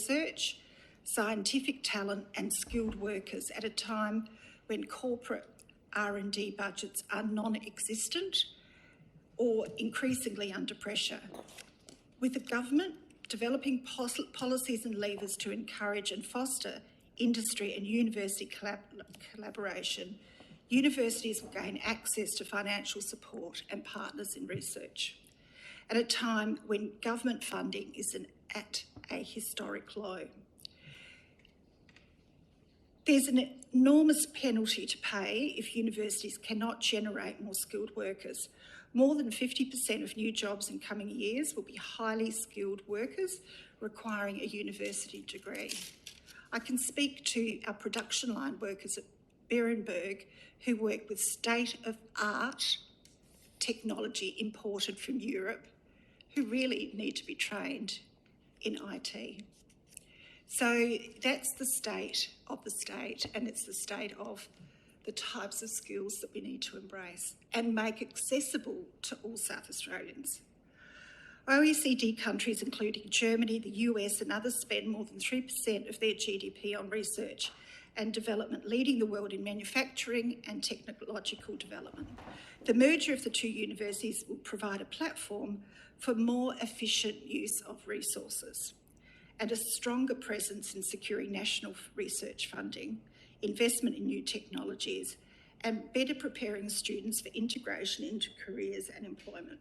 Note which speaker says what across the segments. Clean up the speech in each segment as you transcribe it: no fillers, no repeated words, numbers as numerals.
Speaker 1: research, scientific talent and skilled workers at a time when corporate R&D budgets are non-existent or increasingly under pressure. With the government developing policies and levers to encourage and foster industry and university collaboration, universities will gain access to financial support and partners in research at a time when government funding is at a historic low. There's an enormous penalty to pay if universities cannot generate more skilled workers. More than 50% of new jobs in coming years will be highly skilled workers requiring a university degree. I can speak to our production line workers at Berenberg who work with state-of-art technology imported from Europe, who really need to be trained in IT. So that's the state of the state, and it's the state of the types of skills that we need to embrace and make accessible to all South Australians. OECD countries, including Germany, the US and others, spend more than 3% of their GDP on research and development, leading the world in manufacturing and technological development. The merger of the two universities will provide a platform for more efficient use of resources and a stronger presence in securing national research funding, investment in new technologies, and better preparing students for integration into careers and employment.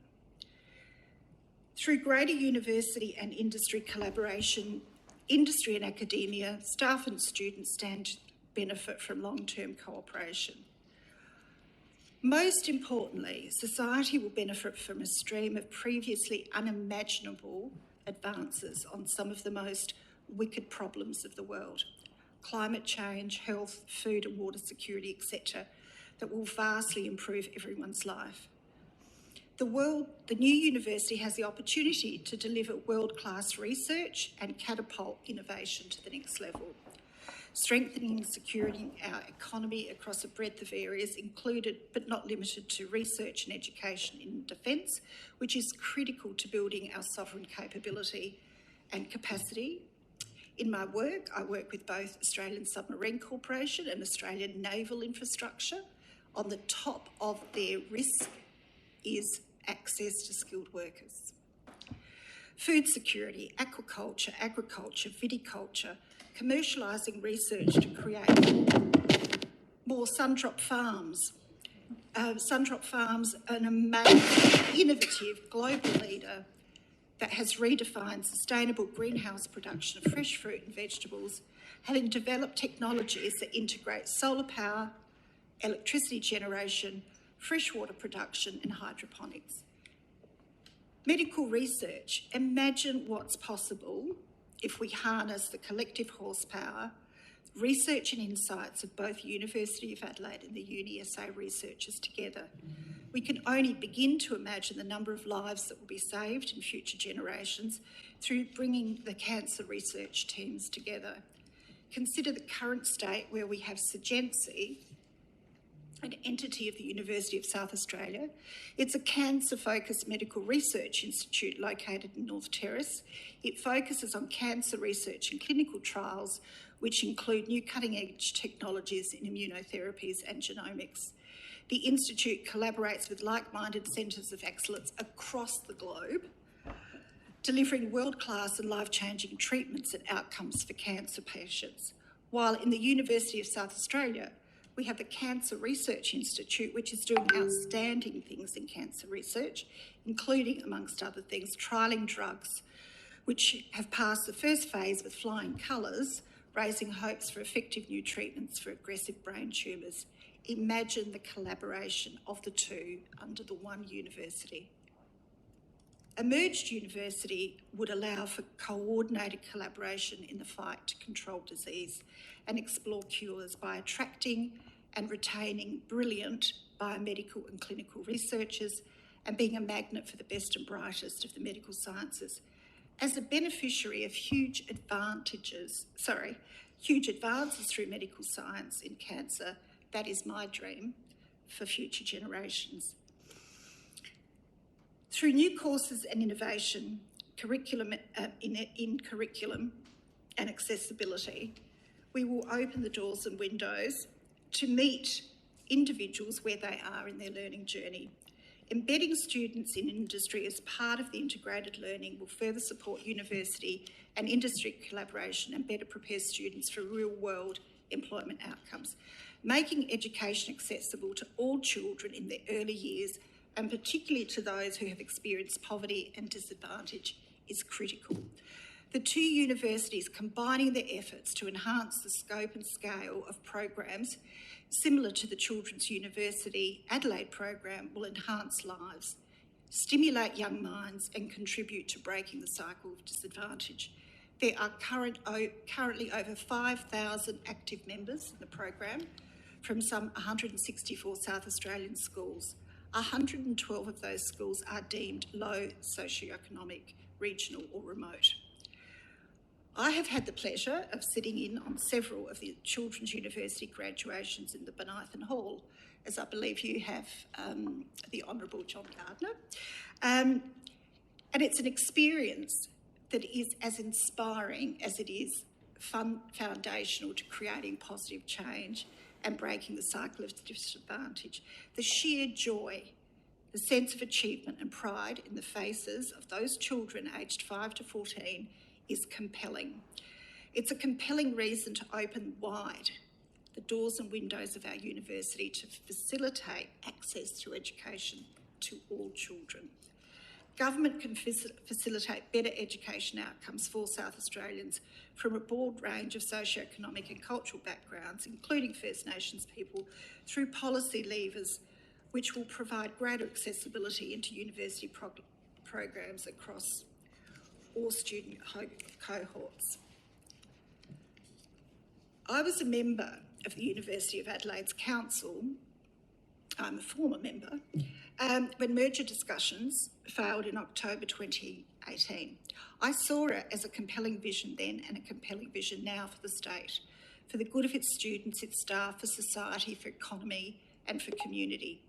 Speaker 1: Through greater university and industry collaboration, industry and academia, staff and students stand to benefit from long-term cooperation. Most importantly, society will benefit from a stream of previously unimaginable advances on some of the most wicked problems of the world: climate change, health, food and water security, etc., that will vastly improve everyone's life. The new university has the opportunity to deliver world-class research and catapult innovation to the next level, strengthening and securing our economy across a breadth of areas, included but not limited to research and education in defence, which is critical to building our sovereign capability and capacity. In my work, I work with both Australian Submarine Corporation and Australian Naval Infrastructure. On the top of their risk is access to skilled workers. Food security, aquaculture, agriculture, viticulture, commercialising research to create more Sundrop Farms. Sundrop Farms, an amazing, innovative global leader that has redefined sustainable greenhouse production of fresh fruit and vegetables, having developed technologies that integrate solar power, electricity generation, freshwater production and hydroponics. Medical research. Imagine what's possible if we harness the collective horsepower, research and insights of both University of Adelaide and the UniSA researchers together. We can only begin to imagine the number of lives that will be saved in future generations through bringing the cancer research teams together. Consider the current state where we have Surgency, an entity of the University of South Australia. It's a cancer-focused medical research institute located in North Terrace. It focuses on cancer research and clinical trials, which include new cutting-edge technologies in immunotherapies and genomics. The institute collaborates with like-minded centres of excellence across the globe, delivering world-class and life-changing treatments and outcomes for cancer patients. While in the University of South Australia, we have the Cancer Research Institute, which is doing outstanding things in cancer research, including, amongst other things, trialling drugs, which have passed the first phase with flying colours, raising hopes for effective new treatments for aggressive brain tumours. Imagine the collaboration of the two under the one university. A merged university would allow for coordinated collaboration in the fight to control disease and explore cures by attracting and retaining brilliant biomedical and clinical researchers and being a magnet for the best and brightest of the medical sciences. As a beneficiary of huge advances through medical science in cancer, that is my dream for future generations. Through new courses and innovation, curriculum, and accessibility, we will open the doors and windows to meet individuals where they are in their learning journey. Embedding students in industry as part of the integrated learning will further support university and industry collaboration and better prepare students for real-world employment outcomes. Making education accessible to all children in their early years, and particularly to those who have experienced poverty and disadvantage, is critical. The two universities combining their efforts to enhance the scope and scale of programs similar to the Children's University Adelaide program will enhance lives, stimulate young minds and contribute to breaking the cycle of disadvantage. There are currently over 5,000 active members in the program from some 164 South Australian schools. 112 of those schools are deemed low socioeconomic, regional or remote. I have had the pleasure of sitting in on several of the Children's University graduations in the Benithan Hall, as I believe you have the Honourable John Gardner. And it's an experience that is as inspiring as it is foundational to creating positive change and breaking the cycle of disadvantage. The sheer joy, the sense of achievement and pride in the faces of those children aged 5 to 14 is compelling. It's a compelling reason to open wide the doors and windows of our university to facilitate access to education to all children. Government can facilitate better education outcomes for South Australians from a broad range of socioeconomic and cultural backgrounds, including First Nations people, through policy levers which will provide greater accessibility into university programs across all student cohorts. I was a member of the University of Adelaide's council, I'm a former member, when merger discussions failed in October 2018. I saw it as a compelling vision then and a compelling vision now for the state, for the good of its students, its staff, for society, for economy and for community.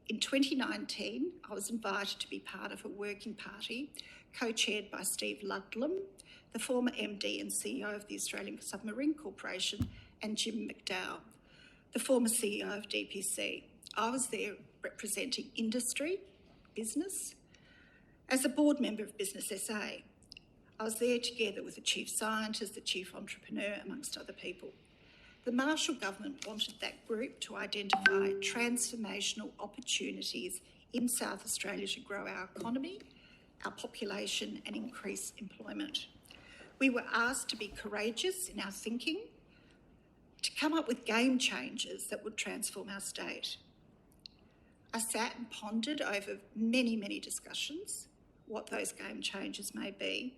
Speaker 1: In 2019, I was invited to be part of a working party co-chaired by Steve Ludlam, the former MD and CEO of the Australian Submarine Corporation, and Jim McDowell, the former CEO of DPC. I was there representing industry, business. As a board member of Business SA, I was there together with the chief scientist, the chief entrepreneur, amongst other people. The Marshall government wanted that group to identify transformational opportunities in South Australia to grow our economy, our population and increase employment. We were asked to be courageous in our thinking, to come up with game changers that would transform our state. I sat and pondered over many, many discussions what those game changers may be.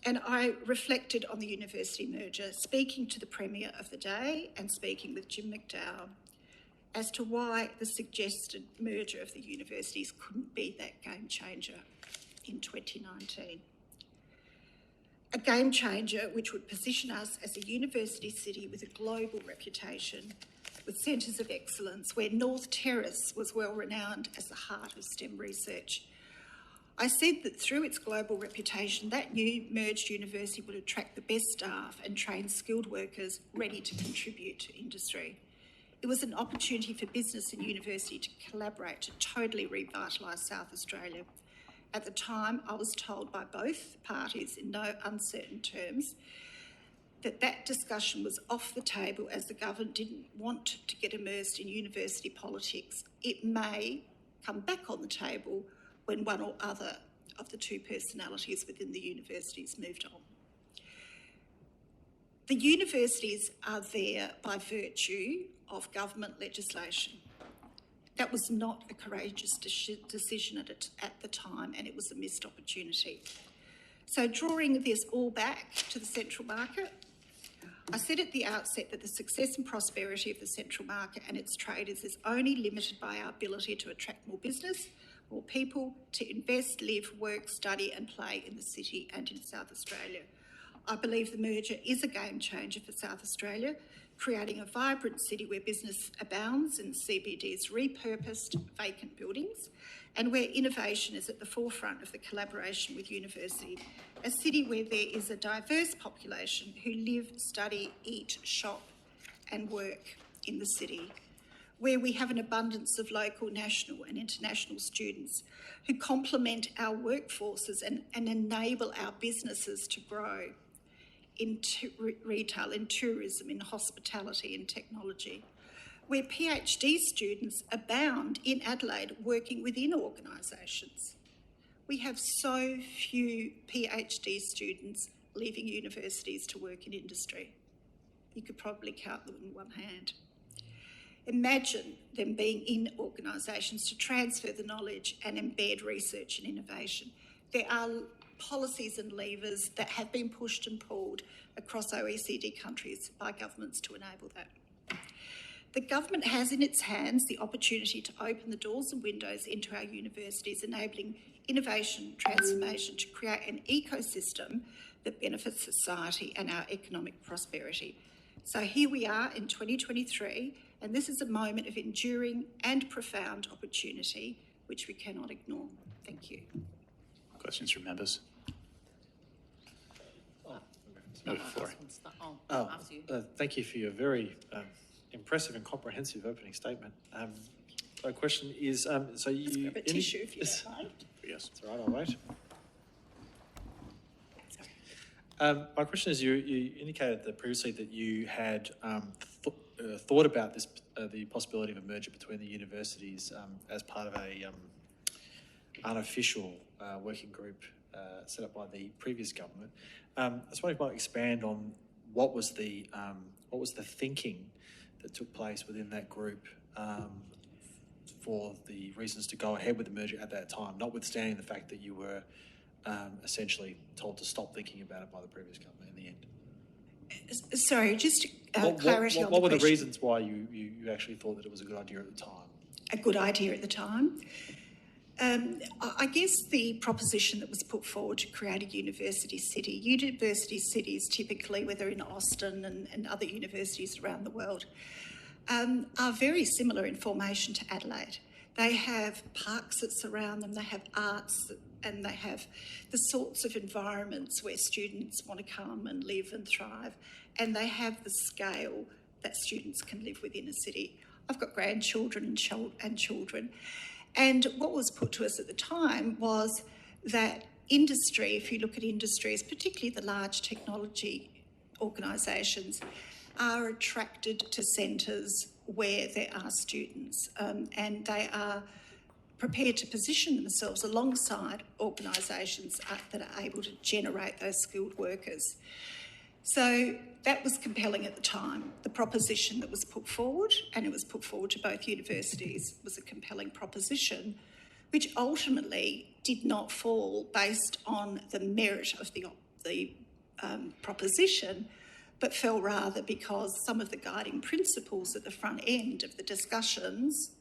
Speaker 1: And I reflected on the university merger, speaking to the Premier of the day and speaking with Jim McDowell as to why the suggested merger of the universities couldn't be that game changer in 2019. A game changer which would position us as a university city with a global reputation, with centres of excellence, where North Terrace was well renowned as the heart of STEM research. I said that through its global reputation, that new merged university would attract the best staff and train skilled workers ready to contribute to industry. It was an opportunity for business and university to collaborate to totally revitalise South Australia. At the time, I was told by both parties in no uncertain terms that that discussion was off the table as the government didn't want to get immersed in university politics. It may come back on the table when one or other of the two personalities within the universities moved on. The universities are there by virtue of government legislation. That was not a courageous decision at the time, and it was a missed opportunity. So drawing this all back to the central market, I said at the outset that the success and prosperity of the central market and its traders is only limited by our ability to attract more business, more people to invest, live, work, study and play in the city and in South Australia. I believe the merger is a game changer for South Australia, creating a vibrant city where business abounds in CBD's repurposed vacant buildings and where innovation is at the forefront of the collaboration with university, a city where there is a diverse population who live, study, eat, shop and work in the city, where we have an abundance of local, national and international students who complement our workforces and enable our businesses to grow in retail, in tourism, in hospitality and technology, where PhD students abound in Adelaide working within organisations. We have so few PhD students leaving universities to work in industry. You could probably count them in one hand. Imagine them being in organisations to transfer the knowledge and embed research and innovation. There are policies and levers that have been pushed and pulled across OECD countries by governments to enable that. The government has in its hands the opportunity to open the doors and windows into our universities, enabling innovation, transformation, to create an ecosystem that benefits society and our economic prosperity. So here we are in 2023, and this is a moment of enduring and profound opportunity, which we cannot ignore. Thank you.
Speaker 2: Questions from members?
Speaker 3: Thank you for your very impressive and comprehensive opening statement. My question is, so you...
Speaker 1: Let's grab a tissue if you don't mind.
Speaker 3: Yes, it's all right, I'll wait. My question is, you indicated that previously that you had thought about this, the possibility of a merger between the universities as part of a unofficial working group set up by the previous government. I was wondering if you might expand on what was the thinking that took place within that group for the reasons to go ahead with the merger at that time, notwithstanding the fact that you were essentially told to stop thinking about it by the previous government in the end.
Speaker 1: Sorry, just clarity on the
Speaker 3: What were the
Speaker 1: question.
Speaker 3: reasons why you actually thought that it was a good idea at the time?
Speaker 1: A good idea at the time? I guess the proposition that was put forward to create a university cities typically, whether in Austin and other universities around the world, are very similar in formation to Adelaide. They have parks that surround them, they have arts, and they have the sorts of environments where students want to come and live and thrive, and they have the scale that students can live within a city. I've got grandchildren and children. And what was put to us at the time was that industry, if you look at industries, particularly the large technology organisations, are attracted to centres where there are students, and they are prepared to position themselves alongside organisations that are able to generate those skilled workers. So that was compelling at the time. The proposition that was put forward, and it was put forward to both universities, was a compelling proposition, which ultimately did not fall based on the merit of the proposition, but fell rather because some of the guiding principles at the front end of the discussions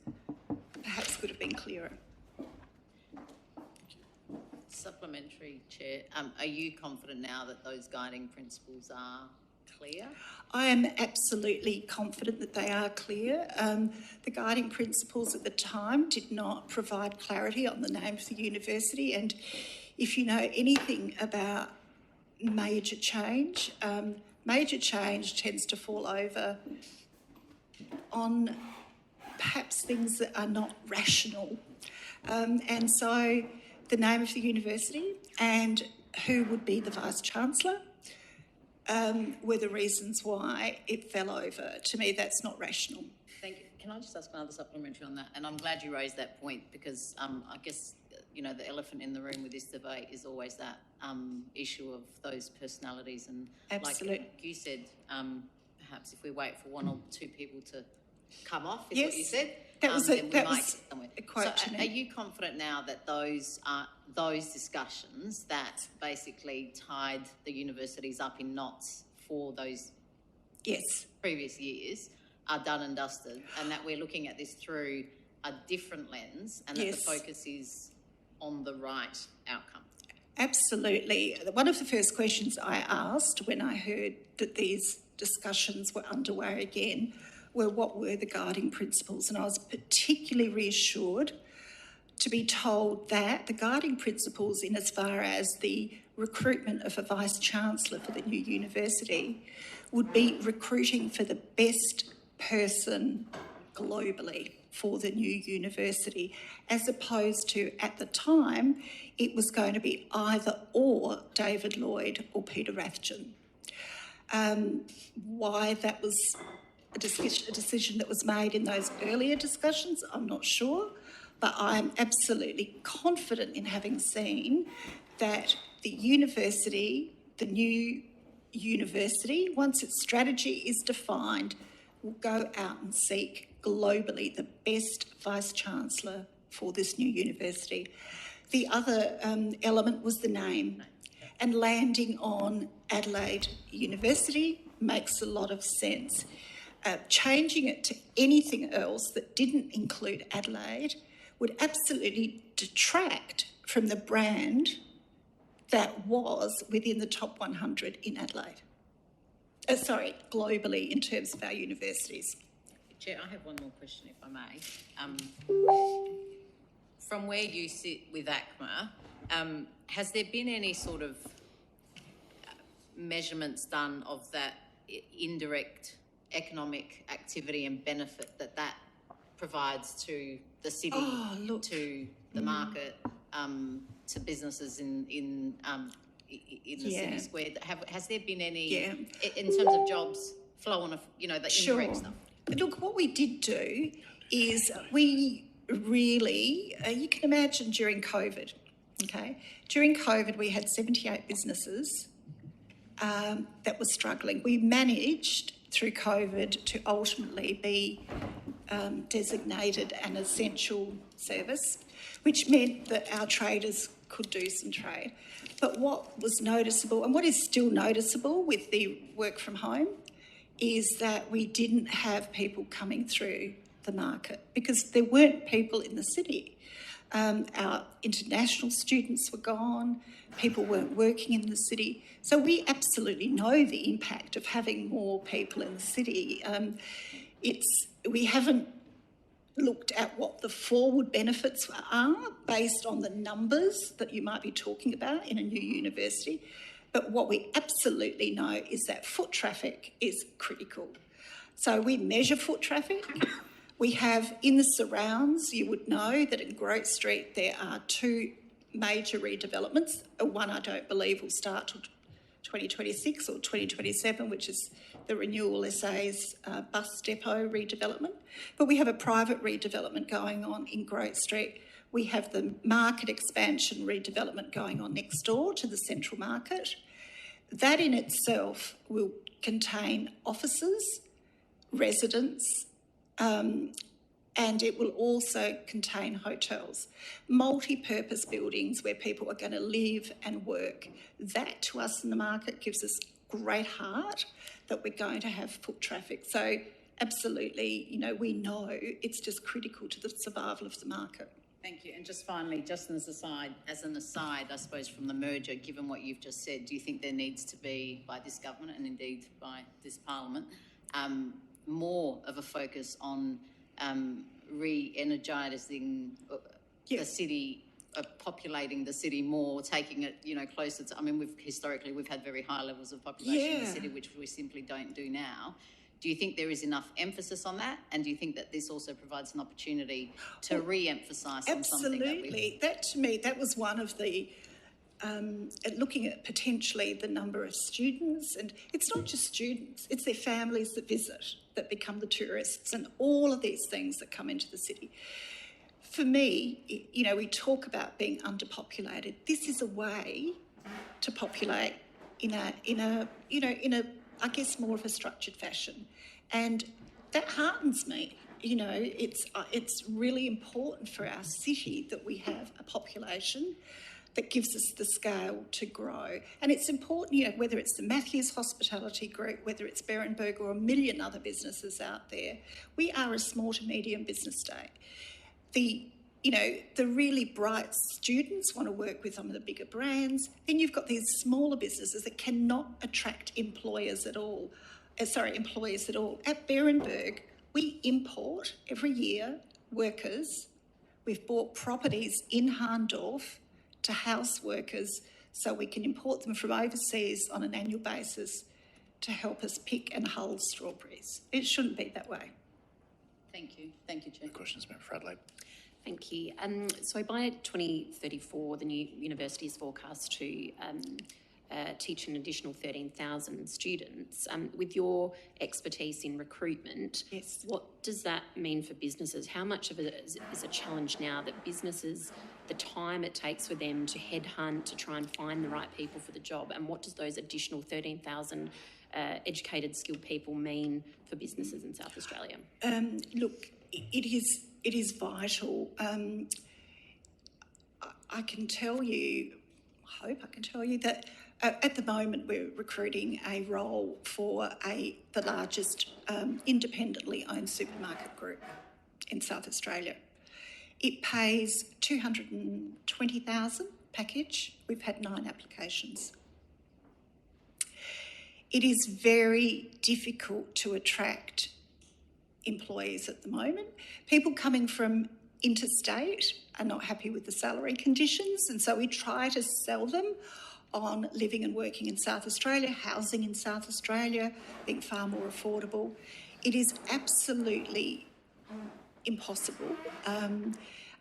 Speaker 1: perhaps could have been clearer.
Speaker 4: Supplementary, Chair. Are you confident now that those guiding principles are clear?
Speaker 1: I am absolutely confident that they are clear. The guiding principles at the time did not provide clarity on the name of the university, and if you know anything about major change tends to fall over on perhaps things that are not rational. And so the name of the university and who would be the Vice-Chancellor were the reasons why it fell over. To me, that's not rational.
Speaker 4: Thank you. Can I just ask another supplementary on that? And I'm glad you raised that point because I guess, you know, the elephant in the room with this debate is always that issue of those personalities. And
Speaker 1: absolutely,
Speaker 4: like you said, perhaps if we wait for one or two people to come off, is
Speaker 1: yes,
Speaker 4: what you said.
Speaker 1: That was
Speaker 4: a quote
Speaker 1: to me.
Speaker 4: Are you confident now that those discussions that basically tied the universities up in knots for those previous years are done and dusted, and that we're looking at this through a different lens, and that the focus is on the right outcome?
Speaker 1: Absolutely. One of the first questions I asked when I heard that these discussions were underway again were what were the guiding principles, and I was particularly reassured to be told that the guiding principles in as far as the recruitment of a Vice-Chancellor for the new university would be recruiting for the best person globally for the new university, as opposed to, at the time, it was going to be either or David Lloyd or Peter Rathjen. Why that was a decision that was made in those earlier discussions, I'm not sure, but I'm absolutely confident in having seen that the university, the new university, once its strategy is defined, will go out and seek globally the best Vice-Chancellor for this new university. The other element was the name, and landing on Adelaide University makes a lot of sense. Changing it to anything else that didn't include Adelaide would absolutely detract from the brand that was within the top 100 in Adelaide. Globally in terms of our universities.
Speaker 4: Chair, I have one more question, if I may. From where you sit with ACMA, has there been any sort of measurements done of that indirect economic activity and benefit that provides to the city, to the market, to businesses in the city square? Has there been any, in terms of jobs, flow on, the indirect stuff?
Speaker 1: Look, what we did do is we really, you can imagine during COVID, okay? During COVID, we had 78 businesses that were struggling. We managed through COVID to ultimately be designated an essential service, which meant that our traders could do some trade. But what was noticeable, and what is still noticeable with the work from home, is that we didn't have people coming through the market because there weren't people in the city. Our international students were gone, people weren't working in the city. So we absolutely know the impact of having more people in the city. We haven't looked at what the forward benefits are based on the numbers that you might be talking about in a new university. But what we absolutely know is that foot traffic is critical. So we measure foot traffic. We have in the surrounds, you would know that in Grote Street there are 2 major redevelopments. One I don't believe will start till 2026 or 2027, which is the Renewal SA's bus depot redevelopment. But we have a private redevelopment going on in Grote Street. We have the market expansion redevelopment going on next door to the Central Market. That in itself will contain offices, residents, and it will also contain hotels, multi-purpose buildings where people are going to live and work. That to us in the market gives us great heart that we're going to have foot traffic. So absolutely, we know it's just critical to the survival of the market.
Speaker 4: Thank you. And just finally, just as an aside, I suppose, from the merger, given what you've just said, do you think there needs to be, by this government and indeed by this parliament, more of a focus on re-energising the city, populating the city more, taking it, closer to... historically we've had very high levels of population in the city, which we simply don't do now. Do you think there is enough emphasis on that? And do you think that this also provides an opportunity to re-emphasise on something that
Speaker 1: Absolutely. That, to me, that was one of the... looking at potentially the number of students, and it's not just students, it's their families that visit, that become the tourists, and all of these things that come into the city. For me, we talk about being underpopulated. This is a way to populate in a I guess more of a structured fashion, and that heartens me. It's really important for our city that we have a population that gives us the scale to grow. And it's important, whether it's the Matthews Hospitality Group, whether it's Berenberg or a million other businesses out there, we are a small to medium business state. The you know, the really bright students want to work with some of the bigger brands. Then you've got these smaller businesses that cannot attract employers at all. Employees at all. At Berenberg, we import every year workers. We've bought properties in Harndorf to house workers so we can import them from overseas on an annual basis to help us pick and hull strawberries. It shouldn't be that way.
Speaker 4: Thank you. Thank you, Chair.
Speaker 2: Questions, Member for Adelaide.
Speaker 5: Thank you. So by 2034, the new university is forecast to teach an additional 13,000 students. With your expertise in recruitment,
Speaker 1: yes,
Speaker 5: what does that mean for businesses? How much of it is a challenge now that businesses, the time it takes for them to headhunt, to try and find the right people for the job, and what does those additional 13,000 educated, skilled people mean for businesses in South Australia?
Speaker 1: Look, it is vital. I can tell you, I hope I can tell you that at the moment we're recruiting a role for the largest independently owned supermarket group in South Australia. It pays $220,000 package. We've had 9 applications. It is very difficult to attract employees at the moment. People coming from interstate are not happy with the salary conditions, and so we try to sell them on living and working in South Australia, housing in South Australia being far more affordable. It is absolutely impossible.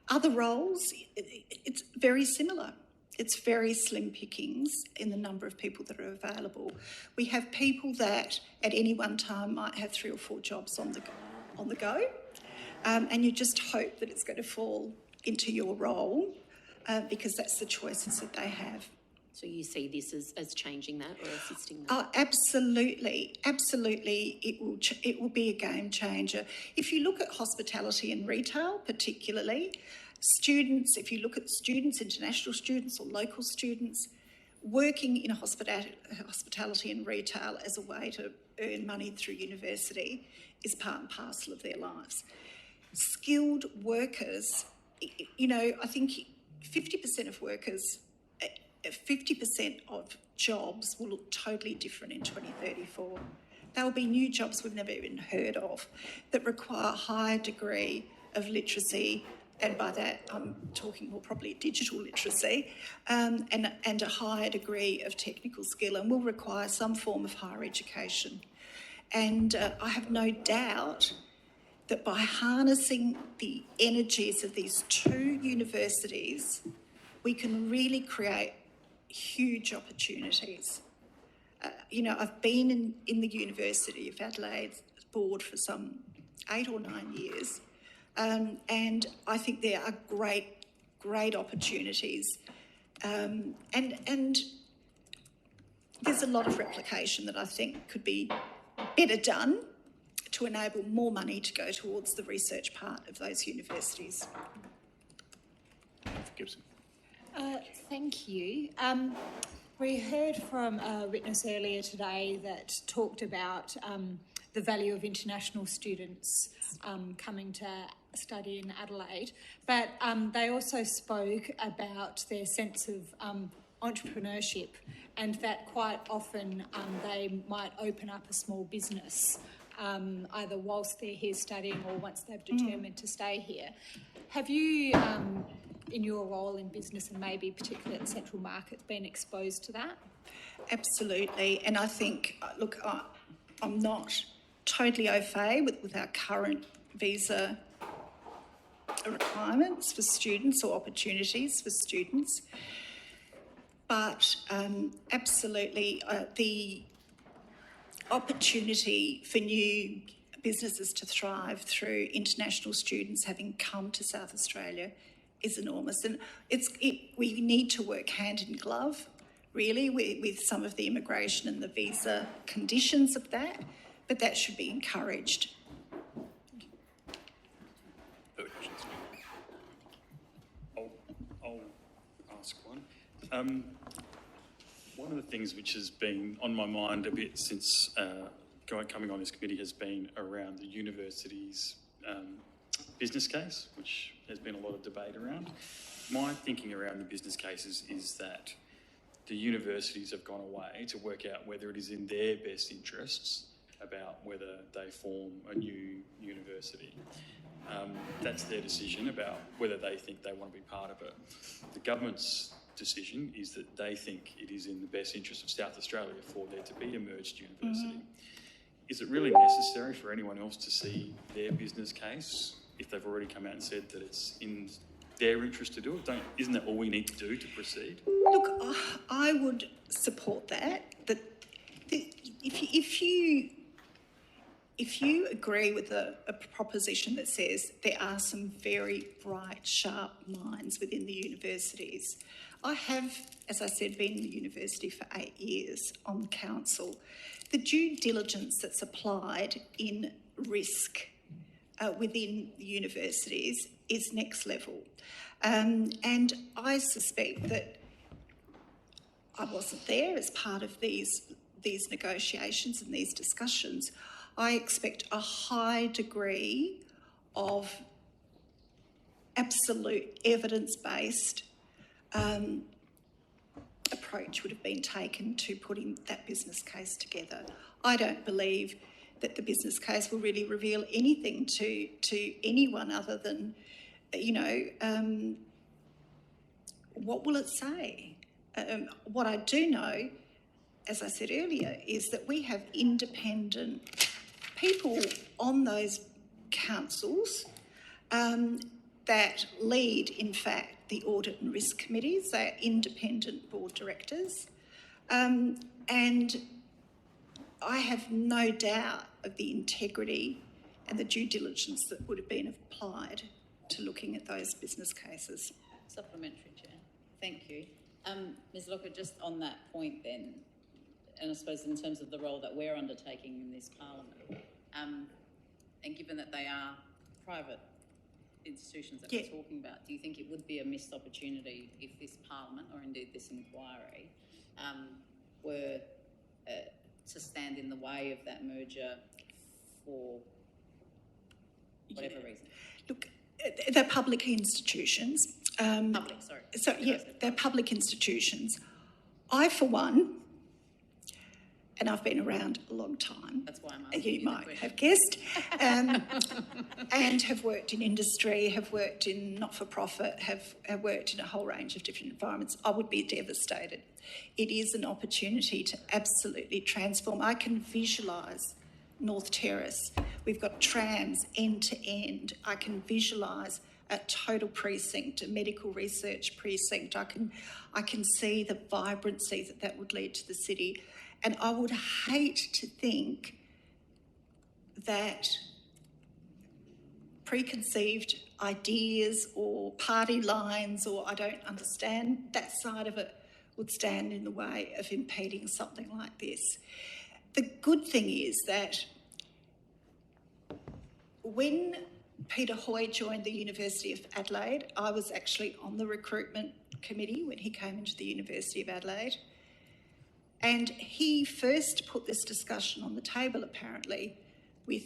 Speaker 1: Other roles, it's very similar. It's very slim pickings in the number of people that are available. We have people that at any one time might have 3 or 4 jobs on the go, and you just hope that it's going to fall into your role because that's the choices that they have.
Speaker 5: So you see this as changing that or assisting that?
Speaker 1: Oh, absolutely, absolutely. It will be a game changer. If you look at hospitality and retail, particularly, students, if you look at students, international students or local students, working in hospitality and retail as a way to earn money through university is part and parcel of their lives. Skilled workers, you know, I think 50% of workers, 50% of jobs will look totally different in 2034. There will be new jobs we've never even heard of that require a higher degree of literacy, and by that I'm talking more probably digital literacy, and a higher degree of technical skill, and will require some form of higher education. And I have no doubt that by harnessing the energies of these 2 universities, we can really create huge opportunities. You know, I've been in the University of Adelaide board for some 8 or 9 years, and I think there are great opportunities, and there's a lot of replication that I think could be better done to enable more money to go towards the research part of those universities.
Speaker 2: Gibson.
Speaker 6: Thank you. We heard from a witness earlier today that talked about the value of international students coming to study in Adelaide, but they also spoke about their sense of entrepreneurship, and that quite often they might open up a small business either whilst they're here studying or once they've determined to stay here. Have you, in your role in business and maybe particularly at Central Markets, been exposed to that?
Speaker 1: Absolutely, and I think, look, I'm not totally au fait with our current visa requirements for students or opportunities for students, but absolutely the opportunity for new businesses to thrive through international students having come to South Australia is enormous, and we need to work hand in glove really with some of the immigration and the visa conditions of that, but that should be encouraged.
Speaker 2: Further questions?
Speaker 7: I'll ask one. One of the things which has been on my mind a bit since coming on this committee has been around the university's business case, which there's been a lot of debate around. My thinking around the business cases is that the universities have gone away to work out whether it is in their best interests about whether they form a new university. That's their decision about whether they think they want to be part of it. The government's decision is that they think it is in the best interest of South Australia for there to be a merged university. Is it really necessary for anyone else to see their business case if they've already come out and said that it's in their interest to do it? Isn't that all we need to do to proceed?
Speaker 1: Look, I would support that. If you agree with a proposition that says there are some very bright, sharp minds within the universities, I have, as I said, been in the university for 8 years on the council. The due diligence that's applied in risk within the universities is next level. And I suspect that I wasn't there as part of these negotiations and these discussions. I expect a high degree of absolute evidence-based approach would have been taken to putting that business case together. I don't believe that the business case will really reveal anything to anyone other than, what will it say? What I do know, as I said earlier, is that we have independent people on those councils that lead, in fact, the audit and risk committees. They are independent board directors. And I have no doubt of the integrity and the due diligence that would have been applied to looking at those business cases.
Speaker 8: Supplementary, Chair. Thank you. Ms Locher, just on that point then, and I suppose in terms of the role that we're undertaking in this Parliament, and given that they are private institutions that we're talking about, do you think it would be a missed opportunity if this Parliament, or indeed this inquiry, were to stand in the way of that merger for whatever reason?
Speaker 1: Look, they're public institutions.
Speaker 8: Public, sorry.
Speaker 1: So, yeah, they're public institutions. I, for one, and I've been around a long time.
Speaker 8: That's why I'm asking
Speaker 1: you might have guessed, and have worked in industry, have worked in not-for-profit, have worked in a whole range of different environments. I would be devastated. It is an opportunity to absolutely transform. I can visualise North Terrace. We've got trams end to end. I can visualise a total precinct, a medical research precinct. I can see the vibrancy that would lead to the city. And I would hate to think that preconceived ideas or party lines, or I don't understand that side of it, would stand in the way of impeding something like this. The good thing is that when Peter Hoy joined the University of Adelaide, I was actually on the recruitment committee when he came into the University of Adelaide. And he first put this discussion on the table, apparently, with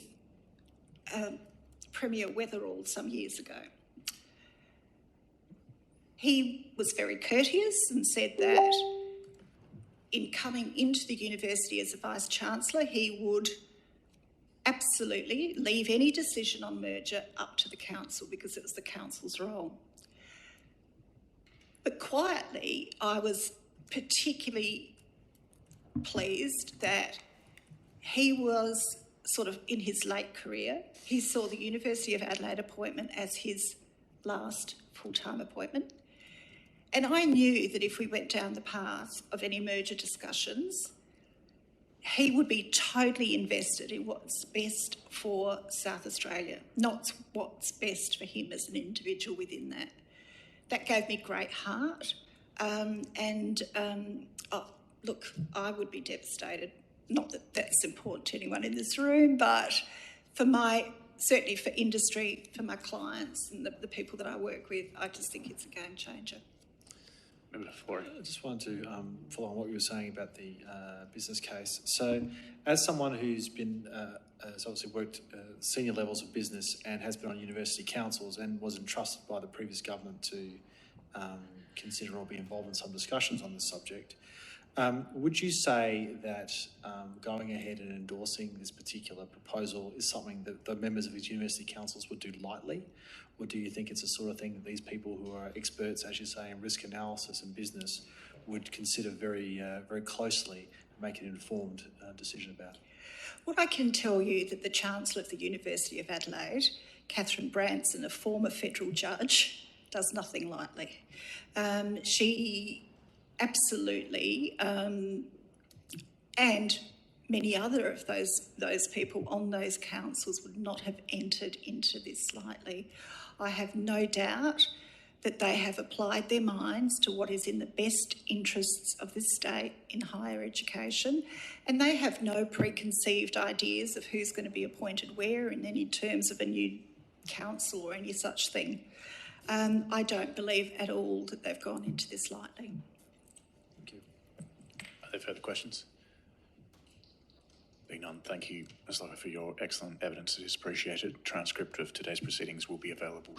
Speaker 1: Premier Weatherall some years ago. He was very courteous and said that in coming into the university as a Vice-Chancellor, he would absolutely leave any decision on merger up to the council because it was the council's role. But quietly, I was particularly pleased that he was sort of in his late career. He saw the University of Adelaide appointment as his last full-time appointment. And I knew that if we went down the path of any merger discussions, he would be totally invested in what's best for South Australia, not what's best for him as an individual within that. That gave me great heart. Look, I would be devastated. Not that that's important to anyone in this room, but certainly for industry, for my clients and the people that I work with, I just think it's a game changer.
Speaker 2: Member Flory.
Speaker 3: I just wanted to follow on what you were saying about the business case. So, as someone who's been has obviously worked senior levels of business and has been on university councils and was entrusted by the previous government to consider or be involved in some discussions on this subject, would you say that going ahead and endorsing this particular proposal is something that the members of these university councils would do lightly? Or do you think it's the sort of thing that these people who are experts, as you say, in risk analysis and business would consider very, very closely and make an informed decision about?
Speaker 1: Well, I can tell you that the Chancellor of the University of Adelaide, Catherine Branson, a former federal judge, does nothing lightly. She absolutely, and many other of those people on those councils would not have entered into this lightly. I have no doubt that they have applied their minds to what is in the best interests of this state in higher education, and they have no preconceived ideas of who's going to be appointed where and any terms of a new council or any such thing. I don't believe at all that they've gone into this lightly.
Speaker 3: Thank you.
Speaker 2: Are there further questions? Being none, thank you, Ms. Locher, for your excellent evidence. It is appreciated. Transcript of today's proceedings will be available